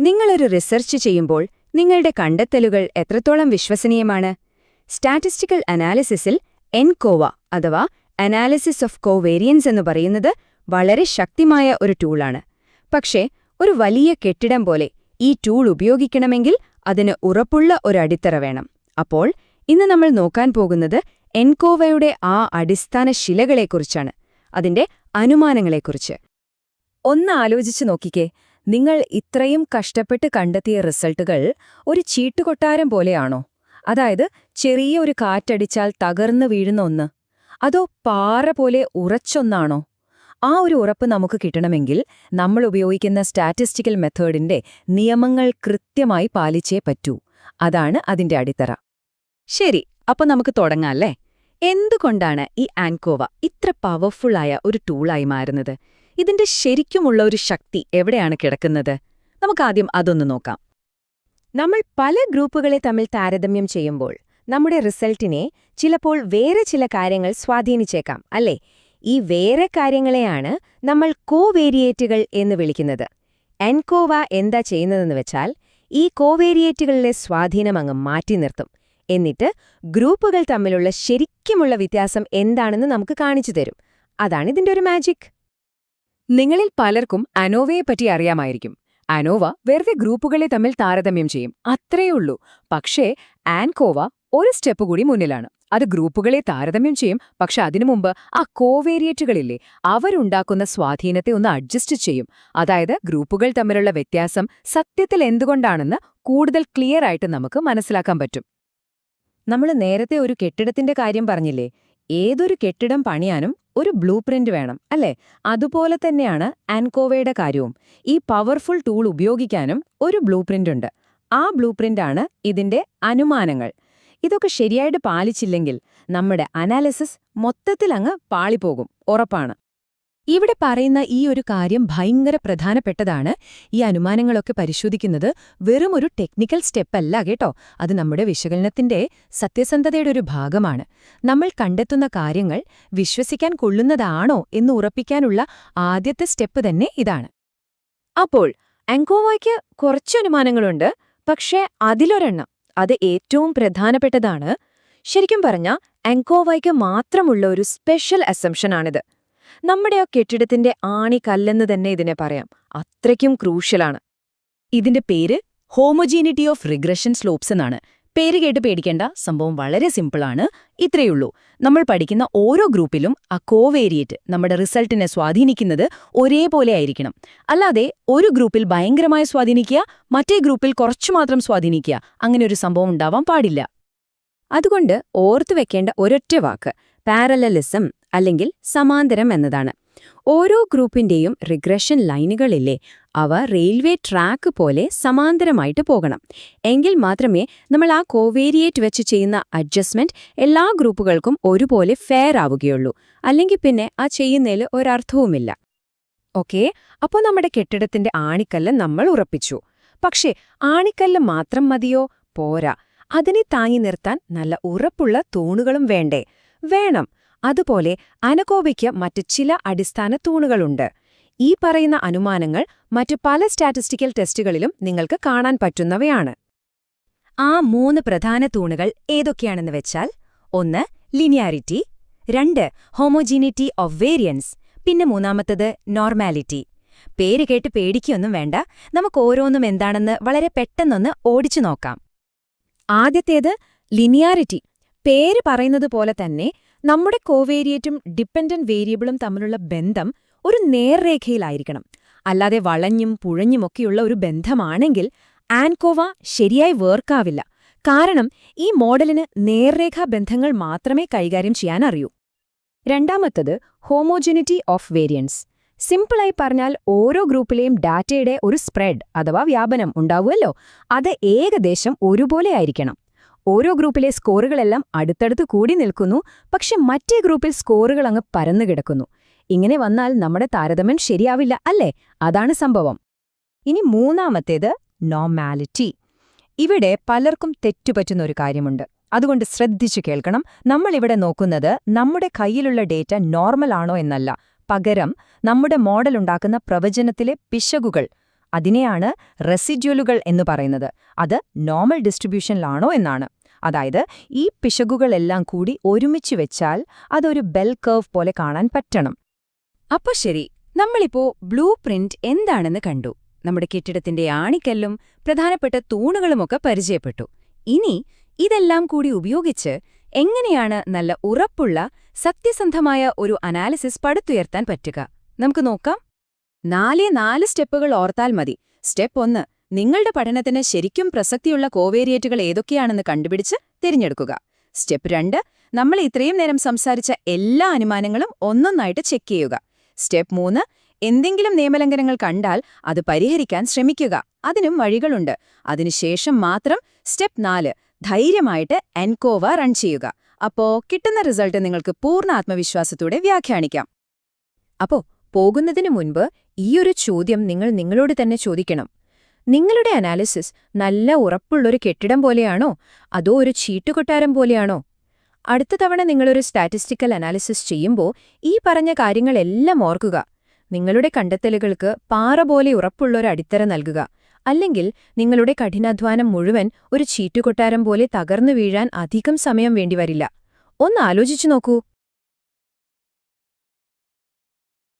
നിങ്ങളൊരു റിസർച്ച് ചെയ്യുമ്പോൾ നിങ്ങളുടെ കണ്ടെത്തലുകൾ എത്രത്തോളം വിശ്വസനീയമാണ്? സ്റ്റാറ്റിസ്റ്റിക്കൽ അനാലിസിസിൽ എൻകോവ അഥവാ അനാലിസിസ് ഓഫ് കോവേരിയൻസ് എന്ന് പറയുന്നത് വളരെ ശക്തമായ ഒരു ടൂളാണ്. പക്ഷേ ഒരു വലിയ കെട്ടിടം പോലെ ഈ ടൂൾ ഉപയോഗിക്കണമെങ്കിൽ അതിന് ഉറപ്പുള്ള ഒരു അടിത്തറ വേണം. അപ്പോൾ ഇന്ന് നമ്മൾ നോക്കാൻ പോകുന്നത് എൻകോവയുടെ ആ അടിസ്ഥാന ശിലകളെക്കുറിച്ചാണ്, അതിന്റെ അനുമാനങ്ങളെക്കുറിച്ച്. ഒന്ന് ആലോചിച്ചു നോക്കിക്കേ, നിങ്ങൾ ഇത്രയും കഷ്ടപ്പെട്ട് കണ്ടെത്തിയ റിസൾട്ടുകൾ ഒരു ചീട്ടുകൊട്ടാരം പോലെയാണോ? അതായത് ചെറിയ ഒരു കാറ്റടിച്ചാൽ തകർന്നു വീഴുന്ന ഒന്ന്, അതോ പാറ പോലെ ഉറച്ചൊന്നാണോ? ആ ഒരു ഉറപ്പ് നമുക്ക് കിട്ടണമെങ്കിൽ നമ്മൾ ഉപയോഗിക്കുന്ന സ്റ്റാറ്റിസ്റ്റിക്കൽ മെത്തേഡിന്റെ നിയമങ്ങൾ കൃത്യമായി പാലിച്ചേ പറ്റൂ. അതാണ് അതിന്റെ അടിത്തറ. ശരി, അപ്പൊ നമുക്ക് തുടങ്ങാല്ലേ? എന്തുകൊണ്ടാണ് ഈ ആൻകോവ ഇത്ര പവർഫുള്ളായ ഒരു ടൂളായി മാറുന്നത്? ഇതിന്റെ ശരിക്കുമുള്ള ഒരു ശക്തി എവിടെയാണ് കിടക്കുന്നത്? നമുക്കാദ്യം അതൊന്ന് നോക്കാം. നമ്മൾ പല ഗ്രൂപ്പുകളെ തമ്മിൽ താരതമ്യം ചെയ്യുമ്പോൾ നമ്മുടെ റിസൾട്ടിനെ ചിലപ്പോൾ വേറെ ചില കാര്യങ്ങൾ സ്വാധീനിച്ചേക്കാം, അല്ലേ? ഈ വേറെ കാര്യങ്ങളെയാണ് നമ്മൾ കോവേരിയേറ്റുകൾ എന്ന് വിളിക്കുന്നത്. എൻകോവ എന്താ ചെയ്യുന്നതെന്ന് വെച്ചാൽ ഈ കോവേരിയേറ്റുകളിലെ സ്വാധീനം അങ്ങ് മാറ്റി നിർത്തും. എന്നിട്ട് ഗ്രൂപ്പുകൾ തമ്മിലുള്ള ശരിക്കുമുള്ള വ്യത്യാസം എന്താണെന്ന് നമുക്ക് കാണിച്ചു തരും. അതാണിതിന്റെ ഒരു മാജിക്. നിങ്ങളിൽ പലർക്കും അനോവയെപ്പറ്റി അറിയാമായിരിക്കും. അനോവ വെറുതെ ഗ്രൂപ്പുകളെ തമ്മിൽ താരതമ്യം ചെയ്യും, അത്രയുള്ളൂ. പക്ഷേ ആൻകോവ ഒരു സ്റ്റെപ്പ് കൂടി മുന്നിലാണ്. അത് ഗ്രൂപ്പുകളെ താരതമ്യം ചെയ്യും, പക്ഷെ അതിനു മുമ്പ് ആ കോവേരിയേറ്റുകളില്ലേ, അവരുണ്ടാക്കുന്ന സ്വാധീനത്തെ ഒന്ന് അഡ്ജസ്റ്റ് ചെയ്യും. അതായത് ഗ്രൂപ്പുകൾ തമ്മിലുള്ള വ്യത്യാസം സത്യത്തിൽ എന്തുകൊണ്ടാണെന്ന് കൂടുതൽ ക്ലിയർ ആയിട്ട് നമുക്ക് മനസ്സിലാക്കാൻ പറ്റും. നമ്മൾ നേരത്തെ ഒരു കെട്ടിടത്തിന്റെ കാര്യം പറഞ്ഞില്ലേ? ഏതൊരു കെട്ടിടം പണിയാനും ഒരു ബ്ലൂ പ്രിന്റ് വേണം, അല്ലേ? അതുപോലെ തന്നെയാണ് ആൻകോവയുടെ കാര്യവും. ഈ പവർഫുൾ ടൂൾ ഉപയോഗിക്കാനും ഒരു ബ്ലൂ പ്രിന്റ് ഉണ്ട്. ആ ബ്ലൂ പ്രിന്റാണ് ഇതിന്റെ അനുമാനങ്ങൾ. ഇതൊക്കെ ശരിയായിട്ട് പാലിച്ചില്ലെങ്കിൽ നമ്മുടെ അനാലിസിസ് മൊത്തത്തിൽ അങ്ങ് പാളിപ്പോകും, ഉറപ്പാണ്. ഇവിടെ പറയുന്ന ഈ ഒരു കാര്യം ഭയങ്കര പ്രധാനപ്പെട്ടതാണ്. ഈ അനുമാനങ്ങളൊക്കെ പരിശോധിക്കുന്നത് വെറും ഒരു ടെക്നിക്കൽ സ്റ്റെപ്പല്ല കേട്ടോ, അത് നമ്മുടെ വിശകലനത്തിന്റെ സത്യസന്ധതയുടെ ഒരു ഭാഗമാണ്. നമ്മൾ കണ്ടെത്തുന്ന കാര്യങ്ങൾ വിശ്വസിക്കാൻ കൊള്ളുന്നതാണോ എന്ന് ഉറപ്പിക്കാനുള്ള ആദ്യത്തെ സ്റ്റെപ്പ് തന്നെ ഇതാണ്. അപ്പോൾ ആൻകോവയ്ക്ക് കുറച്ച് അനുമാനങ്ങളുണ്ട്, പക്ഷേ അതിലൊരെണ്ണം, അത് ഏറ്റവും പ്രധാനപ്പെട്ടതാണ്. ശരിക്കും പറഞ്ഞാൽ ആൻകോവയ്ക്ക് മാത്രമുള്ള ഒരു സ്പെഷ്യൽ അസംഷനാണിത്. നമ്മുടെ ആ കെട്ടിടത്തിന്റെ ആണിക്കല്ലെന്ന് തന്നെ ഇതിനെ പറയാം, അത്രയ്ക്കും ക്രൂഷ്യലാണ്. ഇതിന്റെ പേര് ഹോമോജീനിറ്റി ഓഫ് റിഗ്രഷൻ സ്ലോപ്സ് എന്നാണ്. പേര് കേട്ട് പേടിക്കേണ്ട, സംഭവം വളരെ സിമ്പിളാണ്. ഇത്രയുള്ളൂ, നമ്മൾ പഠിക്കുന്ന ഓരോ ഗ്രൂപ്പിലും ആ കോവേരിയേറ്റ് നമ്മുടെ റിസൾട്ടിനെ സ്വാധീനിക്കുന്നത് ഒരേപോലെ ആയിരിക്കണം. അല്ലാതെ ഒരു ഗ്രൂപ്പിൽ ഭയങ്കരമായി സ്വാധീനിക്കുക, മറ്റേ ഗ്രൂപ്പിൽ കുറച്ചു മാത്രം സ്വാധീനിക്കുക, അങ്ങനെ ഒരു സംഭവം ഉണ്ടാവാൻ പാടില്ല. അതുകൊണ്ട് ഓർത്തുവെക്കേണ്ട ഒരൊറ്റ വാക്ക് പാരലലിസം അല്ലെങ്കിൽ സമാന്തരം എന്നതാണ്. ഓരോ ഗ്രൂപ്പിന്റെയും റിഗ്രഷൻ ലൈനുകളില്ലേ, അവ റെയിൽവേ ട്രാക്ക് പോലെ സമാന്തരമായിട്ട് പോകണം. എങ്കിൽ മാത്രമേ നമ്മൾ ആ കോവേരിയേറ്റ് വെച്ച് ചെയ്യുന്ന അഡ്ജസ്റ്റ്മെന്റ് എല്ലാ ഗ്രൂപ്പുകൾക്കും ഒരുപോലെ ഫെയർ ആവുകയുള്ളൂ. അല്ലെങ്കിൽ പിന്നെ ആ ചെയ്യുന്നതിൽ ഒരർത്ഥവുമില്ല. ഓക്കേ, അപ്പോൾ നമ്മുടെ കെട്ടിടത്തിന്റെ ആണിക്കല്ല് നമ്മൾ ഉറപ്പിച്ചു. പക്ഷേ ആണിക്കല്ല് മാത്രം മതിയോ? പോരാ. അതിനെ താങ്ങി നിർത്താൻ നല്ല ഉറപ്പുള്ള തൂണുകളും വേണ്ടേ? വേണം. അതുപോലെ ആൻകോവയ്ക്ക് മറ്റ് ചില അടിസ്ഥാന തൂണുകളുണ്ട്. ഈ പറയുന്ന അനുമാനങ്ങൾ മറ്റു പല സ്റ്റാറ്റിസ്റ്റിക്കൽ ടെസ്റ്റുകളിലും നിങ്ങൾക്ക് കാണാൻ പറ്റുന്നവയാണ്. ആ 3 പ്രധാന തൂണുകൾ ഏതൊക്കെയാണെന്ന് വെച്ചാൽ, 1 ലിനിയാരിറ്റി, 2 ഹോമോജീനിറ്റി ഓഫ് വേരിയൻസ്, പിന്നെ 3ാമത്തത് നോർമാലിറ്റി. പേര് കേട്ട് പേടിക്കൊന്നും വേണ്ട, നമുക്ക് ഓരോന്നും എന്താണെന്ന് വളരെ പെട്ടെന്നൊന്ന് ഓടിച്ചു നോക്കാം. ആദ്യത്തേത് ലിനിയാരിറ്റി. പേര് പറയുന്നത് പോലെ തന്നെ നമ്മുടെ കോവേരിയേറ്റും ഡിപ്പെൻഡന്റ് വേരിയബിളും തമ്മിലുള്ള ബന്ധം ഒരു നേർരേഖയിലായിരിക്കണം. അല്ലാതെ വളഞ്ഞും പുഴഞ്ഞുമൊക്കെയുള്ള ഒരു ബന്ധമാണെങ്കിൽ ആൻകോവ ശരിയായി വർക്കാവില്ല. കാരണം ഈ മോഡലിന് നേർരേഖാ ബന്ധങ്ങൾ മാത്രമേ കൈകാര്യം ചെയ്യാൻ അറിയൂ. 2ാമത്തത് ഹോമോജനിറ്റി ഓഫ് വേരിയൻസ്. സിമ്പിളായി പറഞ്ഞാൽ ഓരോ ഗ്രൂപ്പിലെയും ഡാറ്റയുടെ ഒരു സ്പ്രെഡ് അഥവാ വ്യാപനം ഉണ്ടാവുമല്ലോ, അത് ഏകദേശം ഒരുപോലെ ആയിരിക്കണം. ഓരോ ഗ്രൂപ്പിലെ സ്കോറുകളെല്ലാം അടുത്തടുത്ത് കൂടി നിൽക്കുന്നു, പക്ഷെ മറ്റേ ഗ്രൂപ്പിൽ സ്കോറുകൾ അങ്ങ് പരന്നു കിടക്കുന്നു. ഇങ്ങനെ വന്നാൽ നമ്മുടെ താരതമ്യം ശരിയാവില്ല, അല്ലേ? അതാണ് സംഭവം. ഇനി 3ാമത്തേത് നോർമാലിറ്റി. ഇവിടെ പലർക്കും തെറ്റുപറ്റുന്ന ഒരു കാര്യമുണ്ട്, അതുകൊണ്ട് ശ്രദ്ധിച്ചു കേൾക്കണം. നമ്മളിവിടെ നോക്കുന്നത് നമ്മുടെ കയ്യിലുള്ള ഡേറ്റ നോർമൽ ആണോ എന്നല്ല, പകരം നമ്മുടെ മോഡലുണ്ടാക്കുന്ന പ്രവചനത്തിലെ പിശകുകൾ, അതിനെയാണ് റെസിഡ്യൂലുകൾ എന്ന് പറയുന്നത്. അത് നോർമൽ ഡിസ്ട്രിബ്യൂഷനിലാണോ എന്നാണ്. അതായത് ഈ പിശകുകളെല്ലാം കൂടി ഒരുമിച്ച് വെച്ചാൽ അതൊരു ബെൽ കർവ് പോലെ കാണാൻ പറ്റണം. അപ്പൊ ശരി, നമ്മളിപ്പോ ബ്ലൂ പ്രിന്റ് എന്താണെന്ന് കണ്ടു. നമ്മുടെ കെട്ടിടത്തിന്റെ ആണിക്കല്ലും പ്രധാനപ്പെട്ട തൂണുകളുമൊക്കെ പരിചയപ്പെട്ടു. ഇനി ഇതെല്ലാം കൂടി ഉപയോഗിച്ച് എങ്ങനെയാണ് നല്ല ഉറപ്പുള്ള സത്യസന്ധമായ ഒരു അനാലിസിസ് പടുത്തുയർത്താൻ പറ്റുക? നമുക്ക് നോക്കാം. 4 സ്റ്റെപ്പുകൾ ഓർത്താൽ മതി. സ്റ്റെപ്പ് 1, നിങ്ങളുടെ പഠനത്തിന് ശരിക്കും പ്രസക്തിയുള്ള കോവേരിയേറ്റുകൾ ഏതൊക്കെയാണെന്ന് കണ്ടുപിടിച്ച് തിരഞ്ഞെടുക്കുക. സ്റ്റെപ്പ് 2, നമ്മൾ ഇത്രയും നേരം സംസാരിച്ച എല്ലാ അനുമാനങ്ങളും ഒന്നൊന്നായിട്ട് ചെക്ക് ചെയ്യുക. സ്റ്റെപ്പ് 3, എന്തെങ്കിലും നിയമലംഘനങ്ങൾ കണ്ടാൽ അത് പരിഹരിക്കാൻ ശ്രമിക്കുക. അതിനും വഴികളുണ്ട്. അതിനുശേഷം മാത്രം സ്റ്റെപ്പ് 4, ധൈര്യമായിട്ട് എൻകോവ റൺ ചെയ്യുക. അപ്പോ കിട്ടുന്ന റിസൾട്ട് നിങ്ങൾക്ക് പൂർണ്ണ ആത്മവിശ്വാസത്തോടെ വ്യാഖ്യാനിക്കാം. അപ്പോ പോകുന്നതിനു മുൻപ് ഈയൊരു ചോദ്യം നിങ്ങൾ നിങ്ങളോട് തന്നെ ചോദിക്കണം. നിങ്ങളുടെ അനാലിസിസ് നല്ല ഉറപ്പുള്ളൊരു കെട്ടിടം പോലെയാണോ, അതോ ഒരു ചീട്ടുകൊട്ടാരം പോലെയാണോ? അടുത്ത തവണ നിങ്ങളൊരു സ്റ്റാറ്റിസ്റ്റിക്കൽ അനാലിസിസ് ചെയ്യുമ്പോൾ ഈ പറഞ്ഞ കാര്യങ്ങളെല്ലാം ഓർക്കുക. നിങ്ങളുടെ കണ്ടെത്തലുകൾക്ക് പാറ പോലെ ഉറപ്പുള്ളൊരു അടിത്തറ നൽകുക. അല്ലെങ്കിൽ നിങ്ങളുടെ കഠിനാധ്വാനം മുഴുവൻ ഒരു ചീട്ടുകൊട്ടാരം പോലെ തകർന്നു വീഴാൻ അധികം സമയം വേണ്ടിവരില്ല. ഒന്ന് ആലോചിച്ചു നോക്കൂ.